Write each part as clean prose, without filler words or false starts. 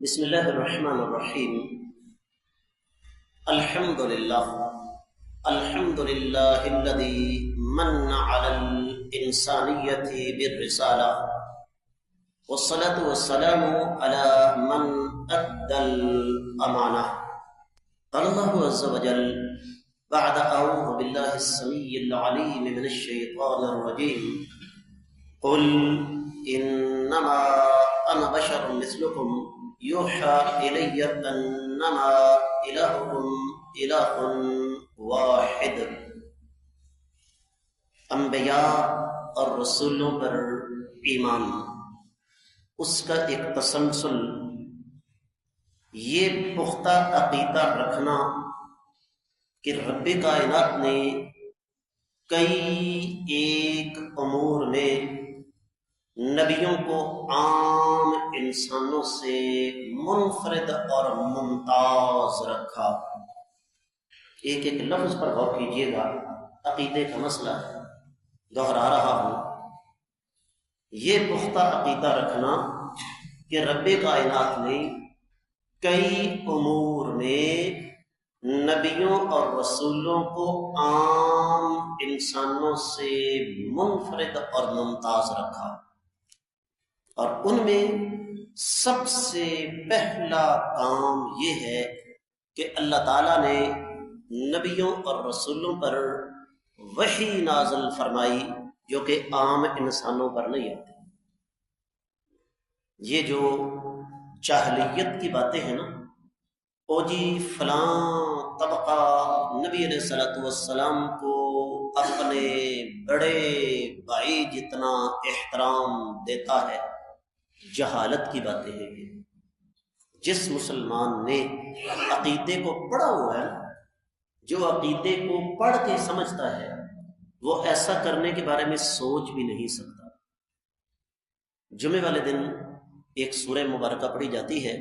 بسم اللہ الرحمن الرحیم۔ الحمد للہ الذی من علی الانسانیت بالرسالہ والصلاة والسلام علی من ادى الامانہ۔ قال اللہ عز وجل بعد اعوذ باللہ السمیع العلیم من الشیطان الرجیم قل انما انا بشر مثلکم یوحى الی انما الہکم الہ واحد۔ انبیاء اور رسولوں پر ایمان، اس کا ایک تسلسل، یہ پختہ عقیدہ رکھنا کہ رب کائنات نے کئی ایک امور میں نبیوں کو عام انسانوں سے منفرد اور ممتاز رکھا۔ ایک ایک لفظ پر غور کیجیے گا، عقیدے کا مسئلہ ہے، دہرا رہا ہوں۔ یہ پختہ عقیدہ رکھنا کہ رب کائنات نے کئی امور میں نبیوں اور رسولوں کو عام انسانوں سے منفرد اور ممتاز رکھا، اور ان میں سب سے پہلا کام یہ ہے کہ اللہ تعالیٰ نے نبیوں اور رسولوں پر وحی نازل فرمائی جو کہ عام انسانوں پر نہیں آتی۔ یہ جو جاہلیت کی باتیں ہیں نا، او جی فلاں طبقہ نبی علیہ الصلوۃ والسلام کو اپنے بڑے بھائی جتنا احترام دیتا ہے، جہالت کی باتیں ہیں یہ۔ جس مسلمان نے عقیدے کو پڑھا ہوا ہے، جو عقیدے کو پڑھ کے سمجھتا ہے، وہ ایسا کرنے کے بارے میں سوچ بھی نہیں سکتا۔ جمعے والے دن ایک سورہ مبارکہ پڑھی جاتی ہے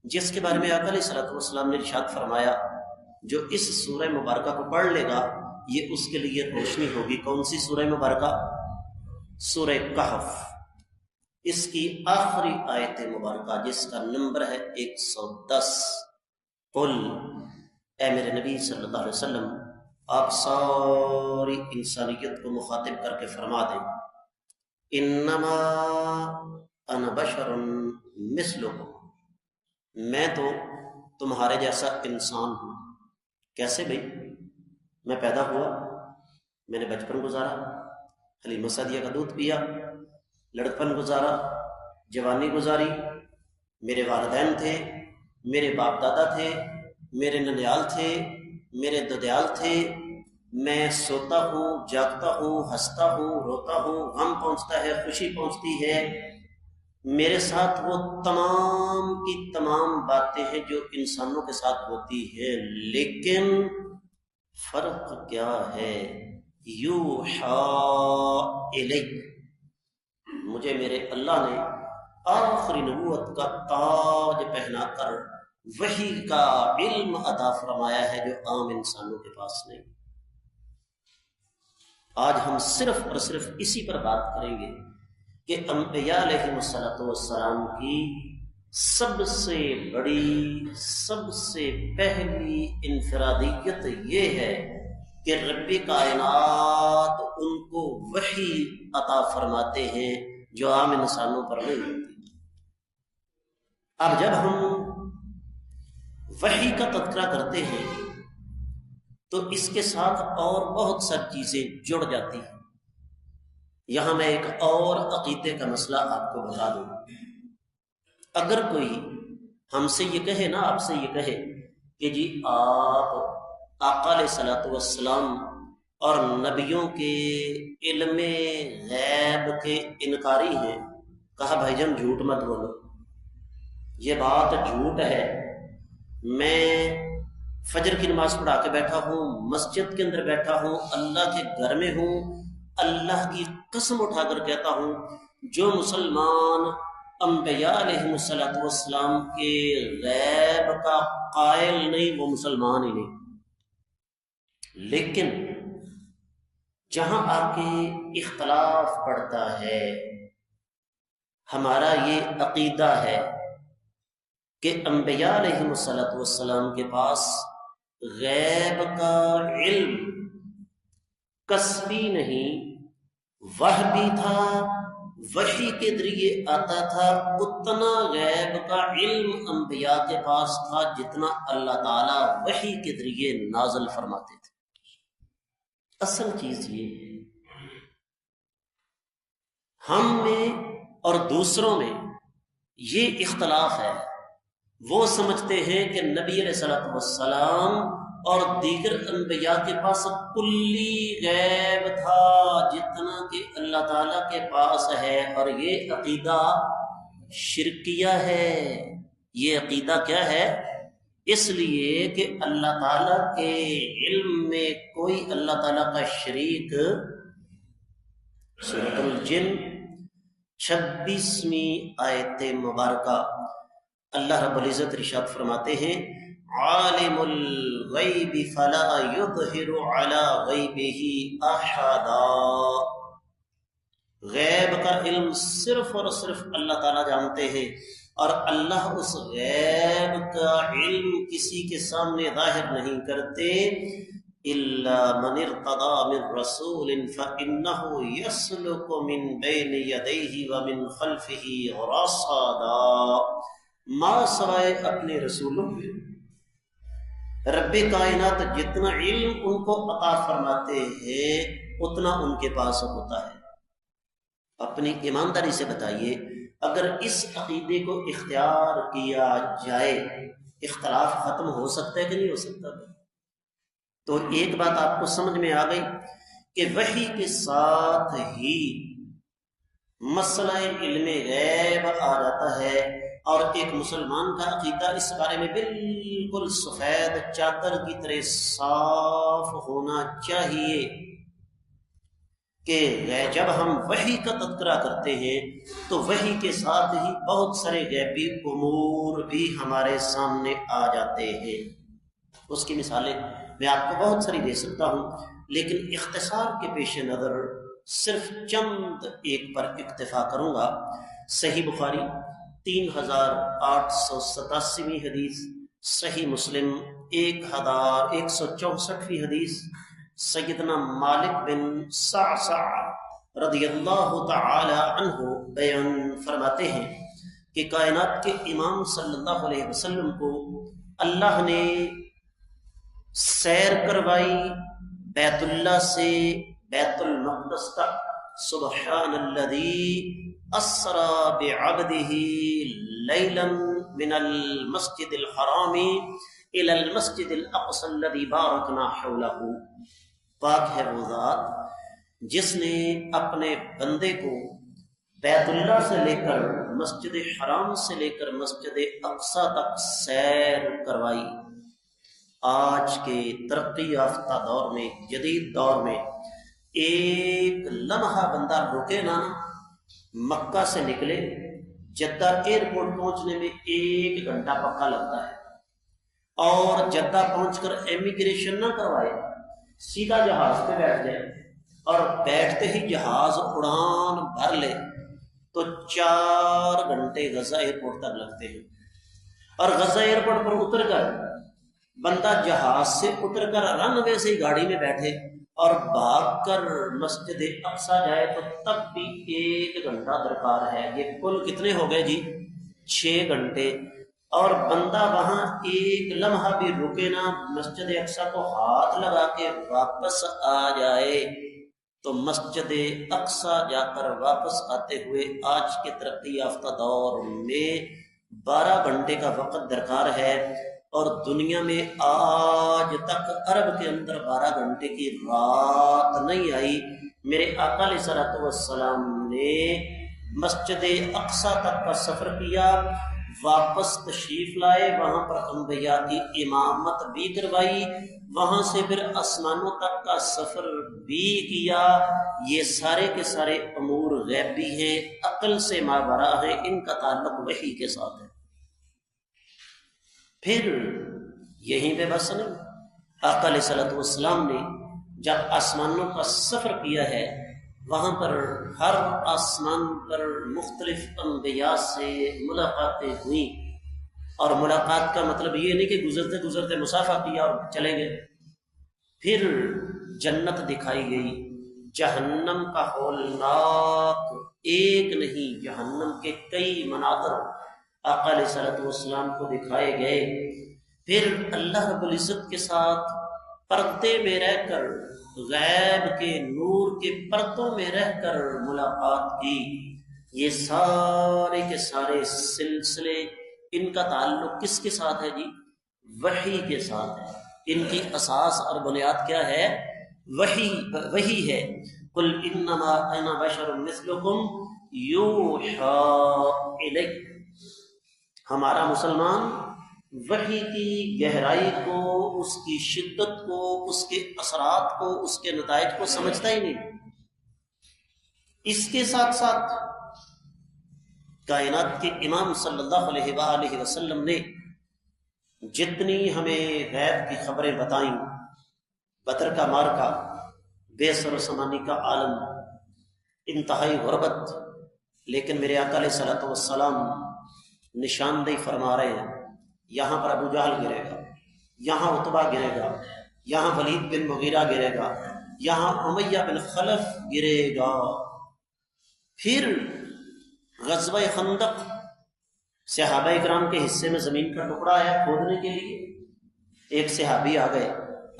جس کے بارے میں آقا علیہ الصلوۃ والسلام نے ارشاد فرمایا، جو اس سورہ مبارکہ کو پڑھ لے گا یہ اس کے لیے روشنی ہوگی۔ کون سی سورہ مبارکہ؟ سورہ کہف، اس کی آخری آیت مبارکہ جس کا نمبر ہے 110۔ قل، اے میرے نبی صلی اللہ علیہ وسلم، آپ ساری انسانیت کو مخاطب کر کے فرما دیں، انما انا بشر مثلکم، میں تو تمہارے جیسا انسان ہوں۔ کیسے بھائی؟ میں پیدا ہوا، میں نے بچپن گزارا، حلیمہ سعدیہ کا دودھ پیا، لڑکپن گزارا، جوانی گزاری، میرے والدین تھے، میرے باپ دادا تھے، میرے ننیال تھے، میرے ددیال تھے، میں سوتا ہوں، جاگتا ہوں، ہنستا ہوں، روتا ہوں، غم پہنچتا ہے، خوشی پہنچتی ہے، میرے ساتھ وہ تمام کی تمام باتیں ہیں جو انسانوں کے ساتھ ہوتی ہیں، لیکن فرق کیا ہے؟ یوحیٰ الیک، مجھے میرے اللہ نے آخری نبوت کا تاج پہنا کر وحی کا علم عطا فرمایا ہے جو عام انسانوں کے پاس نہیں۔ آج ہم صرف اور صرف اسی پر بات کریں گے کہ انبیاء علیہ السلام کی سب سے بڑی، سب سے پہلی انفرادیت یہ ہے کہ رب کائنات ان کو وحی عطا فرماتے ہیں جو عام انسانوں پر نہیں ہوتی۔ اب جب ہم وحی کا تذکرہ کرتے ہیں تو اس کے ساتھ اور بہت ساری چیزیں جڑ جاتی ہیں۔ یہاں میں ایک اور عقیدے کا مسئلہ آپ کو بتا دوں۔ اگر کوئی ہم سے یہ کہے نا، آپ سے یہ کہے کہ جی آپ آقا علیہ الصلوۃ والسلام اور نبیوں کے علم غیب کے انکاری ہیں، کہا بھائی جان جھوٹ مت بولو، یہ بات جھوٹ ہے۔ میں فجر کی نماز پڑھا کے بیٹھا ہوں، مسجد کے اندر بیٹھا ہوں، اللہ کے گھر میں ہوں، اللہ کی قسم اٹھا کر کہتا ہوں جو مسلمان انبیاء علیہ السلام کے غیب کا قائل نہیں وہ مسلمان ہی نہیں۔ لیکن جہاں آ کے اختلاف پڑتا ہے، ہمارا یہ عقیدہ ہے کہ انبیاء علیہ السلام کے پاس غیب کا علم کسبی نہیں، وحی تھا، وحی کے ذریعے آتا تھا۔ اتنا غیب کا علم انبیاء کے پاس تھا جتنا اللہ تعالیٰ وحی کے ذریعے نازل فرماتے تھے۔ اصل چیز یہ ہے، ہم میں اور دوسروں میں یہ اختلاف ہے۔ وہ سمجھتے ہیں کہ نبی علیہ السلام اور دیگر انبیاء کے پاس کلی غیب تھا جتنا کہ اللہ تعالیٰ کے پاس ہے، اور یہ عقیدہ شرکیہ ہے۔ یہ عقیدہ کیا ہے؟ اس لیے کہ اللہ تعالیٰ کے علم میں کوئی اللہ تعالیٰ کا شریک، سورۃ الجن 26ویں آیت مبارکہ اللہ رب العزت ارشاد فرماتے ہیں، عالم الغیب فلا یظہر علی غیبہ احدا۔ غیب کا علم صرف اور صرف اللہ تعالیٰ جانتے ہیں، اور اللہ اس غیب کا علم کسی کے سامنے ظاہر نہیں کرتے۔ الا من ارتضى من رسول فانه يسلك من بين يديه ومن خلفه رصدا۔ ما سوائے اپنے رسولوں کے رب کائنات جتنا علم ان کو عطا فرماتے ہیں اتنا ان کے پاس ہوتا ہے۔ اپنی ایمانداری سے بتائیے، اگر اس عقیدے کو اختیار کیا جائے، اختلاف ختم ہو سکتا ہے کہ نہیں ہو سکتا؟ تو ایک بات آپ کو سمجھ میں آ گئی کہ وحی کے ساتھ ہی مسئلہ علم غیب آ جاتا ہے، اور ایک مسلمان کا عقیدہ اس بارے میں بالکل سفید چادر کی طرح صاف ہونا چاہیے کہ جب ہم وحی کا تذکرہ کرتے ہیں تو وحی کے ساتھ ہی بہت سارے غیبی امور بھی ہمارے سامنے آ جاتے ہیں۔ اس کی مثالیں میں آپ کو بہت ساری دے سکتا ہوں، لیکن اختصار کے پیش نظر صرف چند ایک پر اکتفا کروں گا۔ صحیح بخاری 3887 حدیث، صحیح مسلم 1164 حدیث، سیدنا مالک بن صعصع رضی اللہ تعالی عنہ بیان فرماتے ہیں کہ کائنات کے امام صلی اللہ علیہ وسلم کو اللہ نے سیر کروائی بیت اللہ سے بیت المقدس تک۔ سبحان الذی اسری بعبدہ لیلا من المسجد الحرام الی المسجد الاقصی الذی بارکنا حولہ۔ پاک ہے وہ ذات جس نے اپنے بندے کو بیت اللہ سے لے کر مسجد حرام سے لے کر مسجد اقصی تک سیر کروائی۔ آج کے ترقی یافتہ دور میں، جدید دور میں، ایک لمحہ بندہ رکے نہ، مکہ سے نکلے جدہ ایئرپورٹ پہنچنے میں 1 گھنٹہ پکا لگتا ہے، اور جدہ پہنچ کر امیگریشن نہ کروائے، سیدھا جہاز پہ بیٹھ جائے، اور بیٹھتے ہی جہاز اڑان بھر لے تو 4 گھنٹے غزہ ایئرپورٹ تک لگتے ہیں۔ اور غزہ ایئرپورٹ پر اتر کر بندہ جہاز سے اتر کر رن وے سے ہی گاڑی میں بیٹھے اور بھاگ کر مسجد اقصی جائے تو تب بھی 1 گھنٹہ درکار ہے۔ یہ کل کتنے ہو گئے جی؟ 6 گھنٹے۔ اور بندہ وہاں ایک لمحہ بھی رکے نہ، مسجد اقصی کو ہاتھ لگا کے واپس آ جائے تو مسجد اقصی جا کر واپس آتے ہوئے آج کے ترقی یافتہ دور میں 12 گھنٹے کا وقت درکار ہے، اور دنیا میں آج تک عرب کے اندر 12 گھنٹے کی رات نہیں آئی۔ میرے آقا علیہ الصلوۃ والسلام نے مسجد اقصی تک کا سفر کیا، واپس تشریف لائے، وہاں پر انبیاء کی امامت بھی کروائی، وہاں سے پھر آسمانوں تک کا سفر بھی کیا۔ یہ سارے کے سارے امور غیبی ہیں، عقل سے ماورا ہے، ان کا تعلق وحی کے ساتھ ہے۔ پھر یہیں پہ بس نہیں، آقا علیہ الصلوۃ والسلام نے جب آسمانوں کا سفر کیا ہے، وہاں پر ہر آسمان پر مختلف انبیاء سے ملاقاتیں ہوئیں، اور ملاقات کا مطلب یہ نہیں کہ گزرتے گزرتے مصافحہ کیا اور چلے گئے. پھر جنت دکھائی گئی، جہنم کا ہولناک ایک نہیں، جہنم کے کئی مناظر آقا علیہ الصلوۃ والسلام کو دکھائے گئے. پھر اللہ رب العزت کے ساتھ پردے میں رہ کر، غیب کے نور کے پردوں میں رہ کر ملاقات کی. یہ سارے کے سارے سلسلے، ان کا تعلق کس کے ساتھ ہے جی؟ وحی کے ساتھ ہے. ان کی اساس اور بنیاد کیا ہے؟ وحی ہے. قل انما انا بشر مثلکم یوحی الی. ہمارا مسلمان وحی کی گہرائی کو، اس کی شدت کو، اس کے اثرات کو، اس کے نتائج کو سمجھتا ہی نہیں. اس کے ساتھ ساتھ کائنات کے امام صلی اللہ علیہ وآلہ وسلم نے جتنی ہمیں غیب کی خبریں بتائیں، بدر کا مارکا، بے سر و سامانی کا عالم، انتہائی غربت، لیکن میرے آقا علیہ الصلوۃ والسلام نشاندہی فرما رہے ہیں یہاں پر ابو جہل گرے گا، یہاں عتبہ گرے گا، یہاں ولید بن مغیرہ گرے گا، یہاں امیہ بن خلف گرے گا. پھر غزوہ خندق، صحابہ اکرام کے حصے میں زمین کا ٹکڑا آیا کھودنے کے لیے. ایک صحابی آ گئے،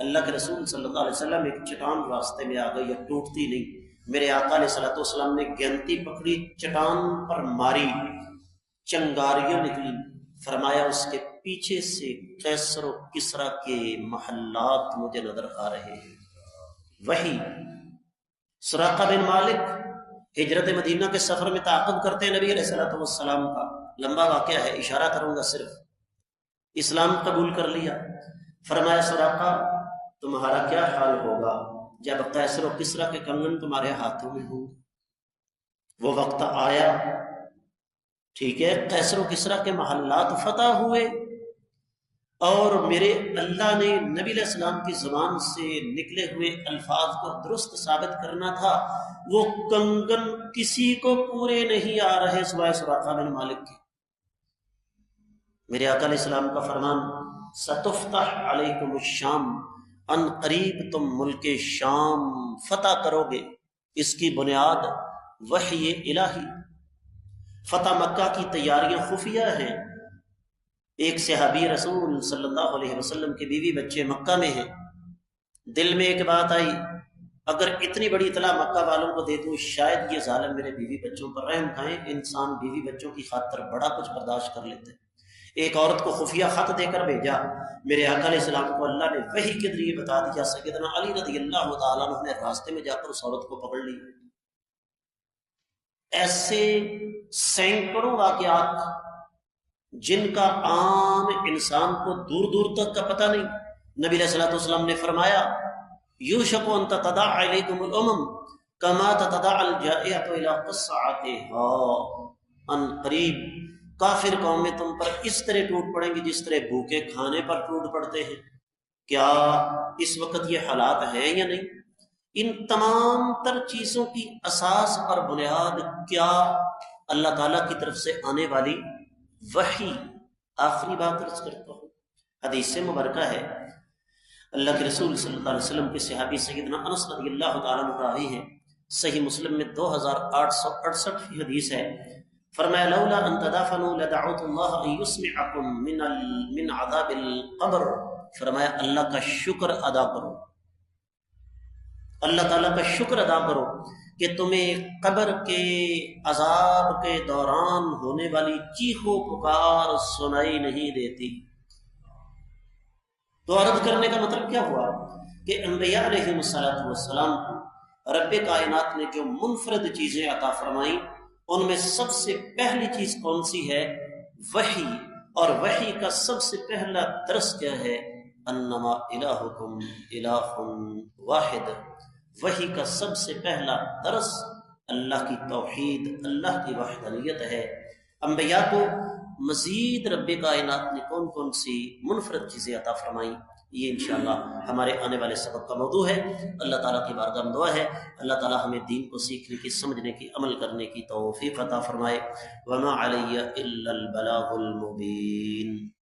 اللہ کے رسول صلی اللہ علیہ وسلم ایک چٹان راستے میں آ گئی، یہ ٹوٹتی نہیں. میرے آقا علیہ الصلوۃ والسلام نے گینتی پکڑی، چٹان پر ماری، چنگاریاں نکلی. فرمایا اس کے پیچھے سے قیصر و کسریٰ کے محلات مجھے نظر آ رہے ہیں. وہی سراقہ بن مالک ہجرت مدینہ کے سفر میں تعاقب کرتے ہیں نبی علیہ الصلوۃ والسلام کا. لمبا واقعہ ہے، اشارہ کروں گا صرف. اسلام قبول کر لیا. فرمایا سراقہ تمہارا کیا حال ہوگا جب قیصر و کسریٰ کے کنگن تمہارے ہاتھوں میں ہوں گے؟ وہ وقت آیا، ٹھیک ہے، قیصر و کسریٰ کے محلات فتح ہوئے، اور میرے اللہ نے نبی علیہ السلام کی زبان سے نکلے ہوئے الفاظ کو درست ثابت کرنا تھا. وہ کنگن کسی کو پورے نہیں آ رہے سوائے سراقہ بن مالک کے. میرے آقا علیہ السلام کا فرمان، ستفتح علیکم الشام، ان قریب تم ملک شام فتح کرو گے. اس کی بنیاد وحی الہی. فتح مکہ کی تیاریاں خفیہ ہیں. ایک صحابی رسول صلی اللہ علیہ وسلم کے بیوی بچے مکہ میں ہیں. دل میں ایک بات آئی، اگر اتنی بڑی اطلاع مکہ والوں کو دے دوں شاید یہ ظالم میرے بیوی بچوں پر رحم کھائیں. انسان بیوی بچوں کی خاطر بڑا کچھ برداشت کر لیتے. ایک عورت کو خفیہ خط دے کر بھیجا. میرے آقا علیہ السلام کو اللہ نے وحی کے ذریعے بتا دیا. سیدنا علی رضی اللہ تعالیٰ عنہ نے راستے میں جا کر اس عورت کو پکڑ لی. ایسے سینکڑوں واقعات جن کا عام انسان کو دور دور تک کا پتہ نہیں. نبی علیہ الصلوۃ والسلام نے فرمایا، یوشک ان تتداع علیکم الامم کما تتداع الجائحۃ الی قصعتها. ان قریب کافر قومیں تم پر اس طرح ٹوٹ پڑیں گی جس طرح بھوکے کھانے پر ٹوٹ پڑتے ہیں. کیا اس وقت یہ حالات ہیں یا نہیں؟ ان تمام تر چیزوں کی اساس اور بنیاد کیا؟ اللہ تعالیٰ کی طرف سے آنے والی وحی. آخری بات عرض کرتا ہوں، حدیث مبارکہ ہے، اللہ کے رسول صلی اللہ علیہ وسلم کے صحابی سیدنا انس رضی اللہ تعالیٰ عنہ راوی ہیں. صحیح مسلم میں 2868 حدیث ہے. فرمایا، لولا ان تدافنوا لدعوت اللہ ان یسمعکم من عذاب القبر. فرمایا اللہ کا شکر ادا کرو، اللہ تعالیٰ کا شکر ادا کرو کہ تمہیں قبر کے عذاب کے دوران ہونے والی چیخ و پکار سنائی نہیں دیتی. تو عرض کرنے کا مطلب کیا ہوا کہ انبیاء علیہ السلام کو رب کائنات نے جو منفرد چیزیں عطا فرمائیں ان میں سب سے پہلی چیز کون سی ہے؟ وحی. اور وحی کا سب سے پہلا درس کیا ہے؟ انما الہکم الہ واحد. وحی کا سب سے پہلا درس اللہ کی توحید، اللہ کی وحدانیت ہے. انبیاء کو مزید رب کائنات نے کون کون سی منفرد چیزیں عطا فرمائیں، یہ انشاءاللہ ہمارے آنے والے سبق کا موضوع ہے۔ اللہ تعالیٰ کی بارگاہ میں دعا ہے اللہ تعالیٰ ہمیں دین کو سیکھنے کی، سمجھنے کی، عمل کرنے کی توفیق عطا فرمائے۔ وما علی الا البلاغ المبین۔